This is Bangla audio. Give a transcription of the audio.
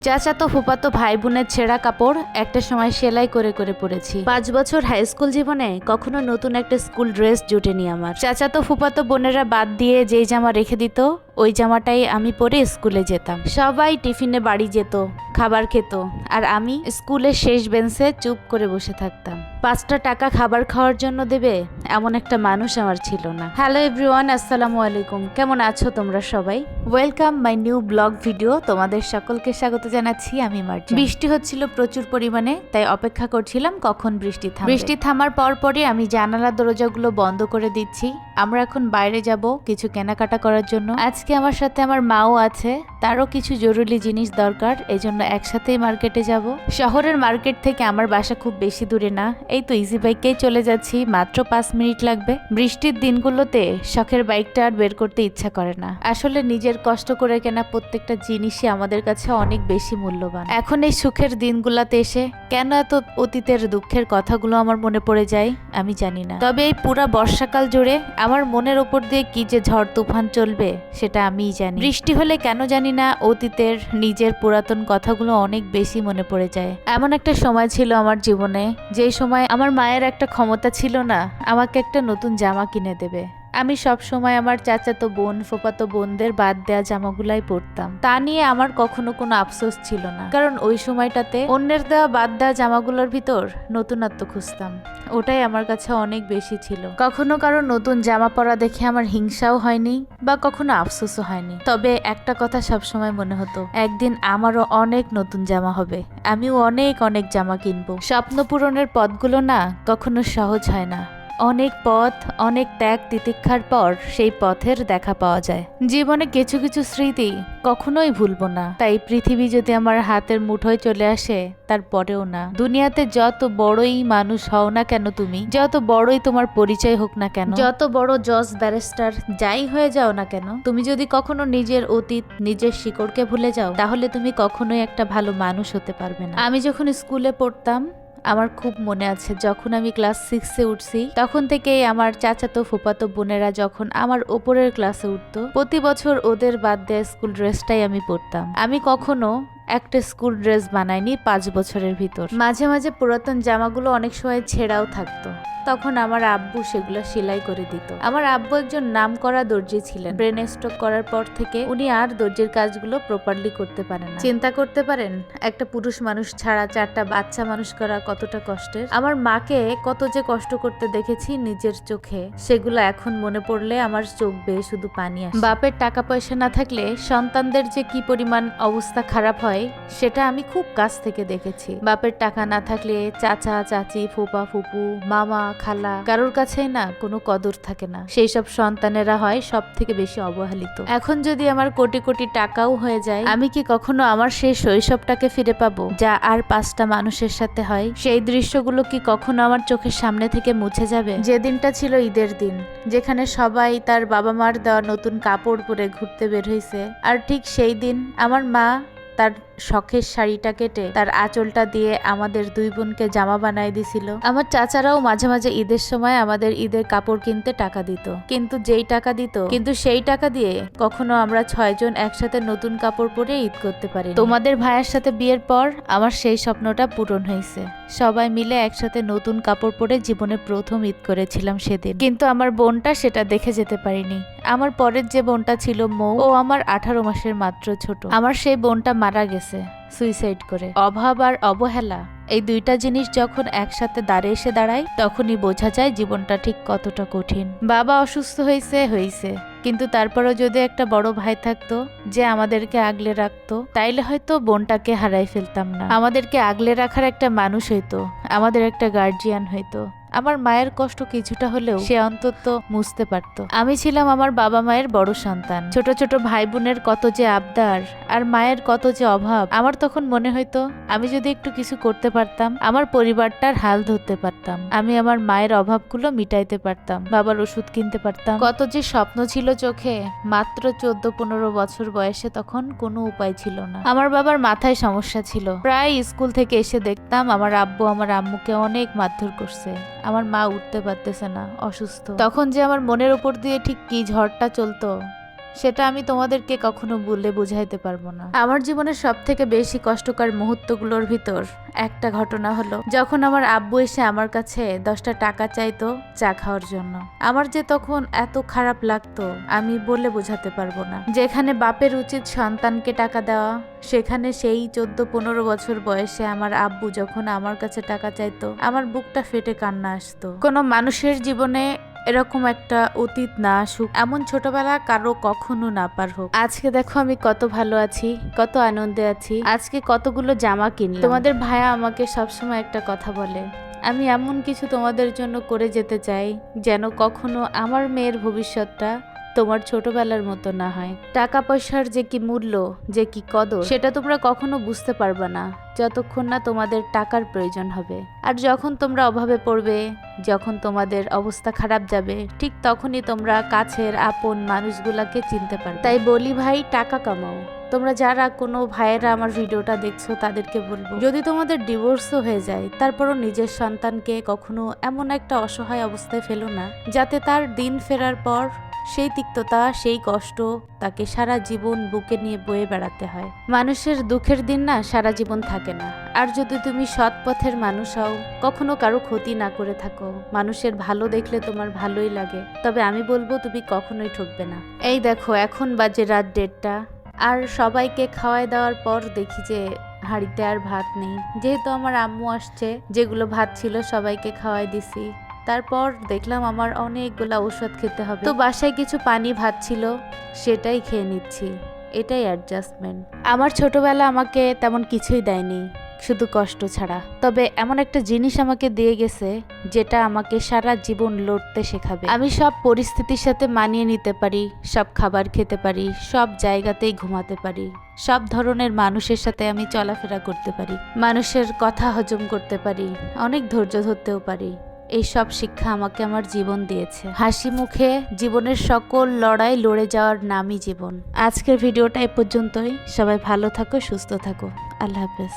চাচাতো ফুপাতো ভাই বোনের ছেঁড়া কাপড় একটা সময় সেলাই করে করে পরেছি। 5 বছর হাই স্কুল জীবনে কখনো নতুন একটা স্কুল ড্রেস জুটেনি আমার। চাচাতো ফুপাতো বোনেরা বাদ দিয়ে যেই জামা রেখে দিত ওই জামাটাই আমি পরে স্কুলে যেতাম। সবাই টিফিনে বাড়ি যেত, খাবার খেত, আর আমি স্কুলের শেষ বেঞ্চে চুপ করে বসে থাকতাম। 5টা টাকা খাবার খাওয়ার জন্য দেবে এমন একটা মানুষ আমার ছিল না। হ্যালো এভরিওয়ান, আসসালামু আলাইকুম। কেমন আছো তোমরা সবাই? Welcome my new blog video. তোমাদের সকলকে স্বাগত জানাচ্ছি। আমি মার্জিয়া। বৃষ্টি হচ্ছিল প্রচুর পরিমাণে, তাই অপেক্ষা করছিলাম কখন বৃষ্টি থামবে। বৃষ্টি থামার পরপরই আমি জানালা দরজাগুলো বন্ধ করে দিচ্ছি। আমরা এখন বাইরে যাব কিছু কেনাকাটা করার জন্য। আজকে আমার সাথে আমার মাও আছে, তারও কিছু জরুরি জিনিস দরকার, এজন্য একসাথেই মার্কেটে যাব। শহরের মার্কেট থেকে আমার বাসা খুব বেশি দূরে না, এই তো ইজি বাইকেই চলে যাচ্ছি, মাত্র 5 মিনিট লাগবে। বৃষ্টির দিনগুলোতে শখের বাইকটা আর বের করতে ইচ্ছা করে না। আসলে নিজের কষ্ট করে কেনা প্রত্যেকটা জিনিসই আমাদের কাছে অনেক বেশি মূল্যবান। এখন এই সুখের দিনগুলোতে এসে কেন এত অতীতের দুঃখের কথাগুলো আমার মনে পড়ে যায় আমি জানি না। তবে এই পুরা বর্ষাকাল জুড়ে আমার মনের ওপর দিয়ে কি যে ঝড় তুফান চলবে সেটা আমিই জানি। বৃষ্টি হলে কেন জানি না অতীতের নিজের পুরাতন কথাগুলো অনেক বেশি মনে পড়ে যায়। এমন একটা সময় ছিল আমার জীবনে, যেই সময় আমার মায়ের একটা ক্ষমতা ছিল না আমাকে একটা নতুন জামা কিনে দেবে। আমি সব সময় আমার চাচাতো বোন ফুফাতো বোনদের বাদ দেয়া জামাগুলাই পরতাম। তা নিয়ে আমার কখনো কোনো আফসোস ছিল না, কারণ ওই সময়টাতে অন্যের দেওয়া বাদ দেওয়া জামাগুলোর ভিতর নতুনত্ব খুঁজতাম। ওটাই আমার কাছে অনেক বেশি ছিল। কখনো কারো নতুন জামা পরা দেখে আমার হিংসাও হয়নি বা কখনো আফসোসও হয়নি। তবে একটা কথা সবসময় মনে হতো, একদিন আমারও অনেক নতুন জামা হবে, আমিও অনেক অনেক জামা কিনবো। স্বপ্ন পূরণের পথগুলো না কখনো সহজ হয় না। অনেক পথ, অনেক ত্যাগ তিতিক্ষার পর সেই পথের দেখা পাওয়া যায়। জীবনে কিছু কিছু স্মৃতি কখনোই ভুলবো না। তাই পৃথিবী যদি আমার হাতের মুঠোয় চলে আসে তারপরেও না। দুনিয়াতে যত বড়ই মানুষ হও না কেন তুমি, যত বড়ই তোমার পরিচয় হোক না কেন, যত বড় জজ ব্যারিস্টার যাই হয়ে যাও না কেন, তুমি যদি কখনো নিজের অতীত নিজের শিকড়কে ভুলে যাও তাহলে তুমি কখনোই একটা ভালো মানুষ হতে পারবে না। আমি যখন স্কুলে পড়তাম আমার খুব মনে আছে, যখন আমি ক্লাস 6-এ উঠছি তখন থেকেই আমার চাচাতো ফুপাতো বোনেরা যখন আমার ওপরের ক্লাসে উঠতো প্রতি বছর ওদের বাদ দেয়া স্কুল ড্রেসটাই আমি পরতাম। আমি কখনো একটা স্কুল ড্রেস বানাইনি 5 বছরের ভিতর। মাঝে মাঝে পুরাতন জামাগুলো অনেক সময় ছেঁড়াও থাকতো, তখন আমার আব্বু সেগুলো সেলাই করে দিত। আমার আব্বু একজন নামকরা দর্জি ছিলেন। ব্রেন স্ট্রোক করার পর থেকে উনি আর দর্জির কাজগুলো প্রপারলি করতে পারেন না। চিন্তা করতে পারেন একটা পুরুষ মানুষ ছাড়া 4টা বাচ্চা মানুষ করা কতটা কষ্টের। আমার মাকে কত যে কষ্ট করতে দেখেছি নিজের চোখে, সেগুলো এখন মনে পড়লে আমার চোখ বেয়ে শুধু পানি আসে। বাপের টাকা পয়সা না থাকলে সন্তানদের যে কি পরিমাণ অবস্থা খারাপ হয় সেটা আমি খুব কাছ থেকে দেখেছি। বাপের টাকা না থাকলে চাচা চাচি ফুপা ফুপু মামা খালা কারোর কাছেই না কোনো কদর থাকে না। সেই সব সন্তানেরা হয় সব থেকে বেশি অবহেলিত। এখন যদি আমার কোটি কোটি টাকাও হয়ে যায়, আমি কি কখনো আমার সেই শৈশবটাকে ফিরে পাবো যা আর 5টা মানুষের সাথে হয়? সেই দৃশ্যগুলো কি কখনো আমার চোখের সামনে থেকে মুছে যাবে? যে দিনটা ছিল ঈদের দিন, যেখানে সবাই তার বাবা মার দেওয়া নতুন কাপড় পরে ঘুরতে বের হয়েছে, আর ঠিক সেই দিন আমার মা তার শখের শাড়িটা কেটে তার আঁচলটা দিয়ে আমাদের 2 বোনকে জামা বানায় দিছিল। আমার চাচারাও মাঝে মাঝে ঈদের সময় আমাদের ঈদের কাপড় কিনতে টাকা দিত, কিন্তু সেই টাকা দিয়ে কখনো আমরা 6 জন একসাথে নতুন কাপড় পরে ঈদ করতে পারি। তোমাদের ভাইয়ের সাথে বিয়ের পর আমার সেই স্বপ্নটা পূরণ হয়েছে। সবাই মিলে একসাথে নতুন কাপড় পরে জীবনে প্রথম ঈদ করেছিলাম সেদিন, কিন্তু আমার বোনটা সেটা দেখে যেতে পারিনি। আমার পরের যে বোনটা ছিল মৌ, ও আমার 18 মাসের মাত্র ছোট। আমার সেই বোনটা মারা গেছে সুইসাইড করে। অভাব আর অবহেলা এই 2টা জিনিস যখন একসাথে এসে দাঁড়ায় তখনই বোঝা যায় জীবনটা ঠিক কতটা কঠিন। বাবা অসুস্থ হয়েছে, কিন্তু তারপরও যদি একটা বড় ভাই থাকতো যে আমাদেরকে আগলে রাখতো, তাইলে হয়তো বোনটাকে হারাই ফেলতাম না। আমাদেরকে আগলে রাখার একটা মানুষ হইতো, আমাদের একটা গার্জিয়ান হইতো। আমার মায়ের কষ্ট কিছুটা হলেও সে অন্তত মুছতে পারত। আমি ছিলাম আমার বাবা মায়ের বড় সন্তান। ছোট ছোট ভাই বোনের কত যে আবদার আর মায়ের কত যে অভাব। আমার তখন মনে হইতো আমি যদি একটু কিছু করতে পারতাম, আমার পরিবারটার হাল ধরতে পারতাম, আমি আমার মায়ের অভাবগুলো মিটাইতে পারতাম, বাবার ওষুধ কিনতে পারতাম। কত যে স্বপ্ন ছিল চোখে। মাত্র 14-15 বছর বয়সে তখন কোনো উপায় ছিল না। আমার বাবার মাথায় সমস্যা ছিল। প্রায় স্কুল থেকে এসে দেখতাম আমার আব্বু আমার আম্মুকে অনেক মারধর করছে। আমার মা উঠতে পারতেছে না, অসুস্থ। তখন যে আমার মনের উপর দিয়ে ঠিক কি ঝড়টা চলতো সেটা আমি তোমাদেরকে কখনো বললে বুঝাইতে পারবো না। আমার জীবনের সব থেকে বেশি কষ্টকর মুহূর্তগুলোর ভিতর একটা ঘটনা হলো যখন আমার আব্বু এসে আমার কাছে 10টা টাকা চাইতো চা খাওয়ার জন্য। আমার যে তখন এত খারাপ লাগতো আমি বলে বোঝাতে পারবো না। যেখানে বাপের উচিত সন্তানকে টাকা দেওয়া, সেখানে সেই 14-15 বছর বয়সে আমার আব্বু যখন আমার কাছে টাকা চাইতো আমার বুকটা ফেটে কান্না আসতো। কোনো মানুষের জীবনে এরকম একটা অতীত না আসুক, এমন ছোটবেলা কারো কখনো না পার হোক। আজকে দেখো আমি কত ভালো আছি, কত আনন্দে আছি, আজকে কতগুলো জামা কিনলাম। তোমাদের ভাইয়া আমাকে সবসময় একটা কথা বলে, আমি এমন কিছু তোমাদের জন্য করে যেতে চাই যেন কখনো আমার মেয়ের ভবিষ্যৎটা তোমার ছোটবেলার মতো না হয়। টাকা পয়সার যে কি মূল্য, যে কি কদর, সেটা তোমরা কখনো বুঝতে পারবে না যতক্ষণ না তোমাদের টাকার প্রয়োজন হবে। আর যখন তোমরা অভাবে পড়বে, যখন তোমাদের অবস্থা খারাপ যাবে, ঠিক তখনই তোমরা কাছের আপন মানুষগুলাকে চিনতে পারবে। তাই বলি ভাই, টাকা কামাও। তোমরা যারা কোনো ভাইয়েরা আমার ভিডিওটা দেখছো তাদেরকে বলবো, যদি তোমাদের ডিভোর্সও হয়ে যায় তারপরও নিজের সন্তানকে কখনো এমন একটা অসহায় অবস্থায় ফেলো না যাতে তার দিন ফেরার পর সেই তিক্ততা, সেই কষ্ট তাকে সারা জীবন বুকে নিয়ে বয়ে বেড়াতে হয়। মানুষের দুঃখের দিন না সারা জীবন থাকে না। আর যদি তুমি সৎ পথের মানুষ হও, কখনো কারো ক্ষতি না করে থাকো, মানুষের ভালো দেখলে তোমার ভালোই লাগে, তবে আমি বলবো তুমি কখনোই ঠকবে না। এই দেখো এখন বাজে রাত 1:30, আর সবাইকে খাওয়াই দেওয়ার পর দেখি যে হাঁড়িতে আর ভাত নেই। যেহেতু আমার আম্মু আসছে, যেগুলো ভাত ছিল সবাইকে খাওয়াই দিছি। তারপর দেখলাম আমার অনেকগুলা ওষুধ খেতে হবে, তো বাসায় কিছু পানি ভাত ছিল সেটাই খেয়ে নিচ্ছি। এটাই অ্যাডজাস্টমেন্ট। আমার ছোটবেলা আমাকে তেমন কিছুই দেয়নি, শুধু কষ্ট ছাড়া। তবে এমন একটা জিনিস আমাকে দিয়ে গেছে যেটা আমাকে সারা জীবন লড়তে শেখাবে। আমি সব পরিস্থিতির সাথে মানিয়ে নিতে পারি, সব খাবার খেতে পারি, সব জায়গাতেই ঘুমাতে পারি, সব ধরনের মানুষের সাথে আমি চলাফেরা করতে পারি, মানুষের কথা হজম করতে পারি, অনেক ধৈর্য ধরতেও পারি। এই সব শিক্ষা আমাকে আমার জীবন দিয়েছে। হাসি মুখে জীবনের সকল লড়াই লড়ে যাওয়ার নামই জীবন। আজকের ভিডিওটা এ পর্যন্তই। সবাই ভালো থাকো, সুস্থ থাকো। আল্লাহ হাফেজ।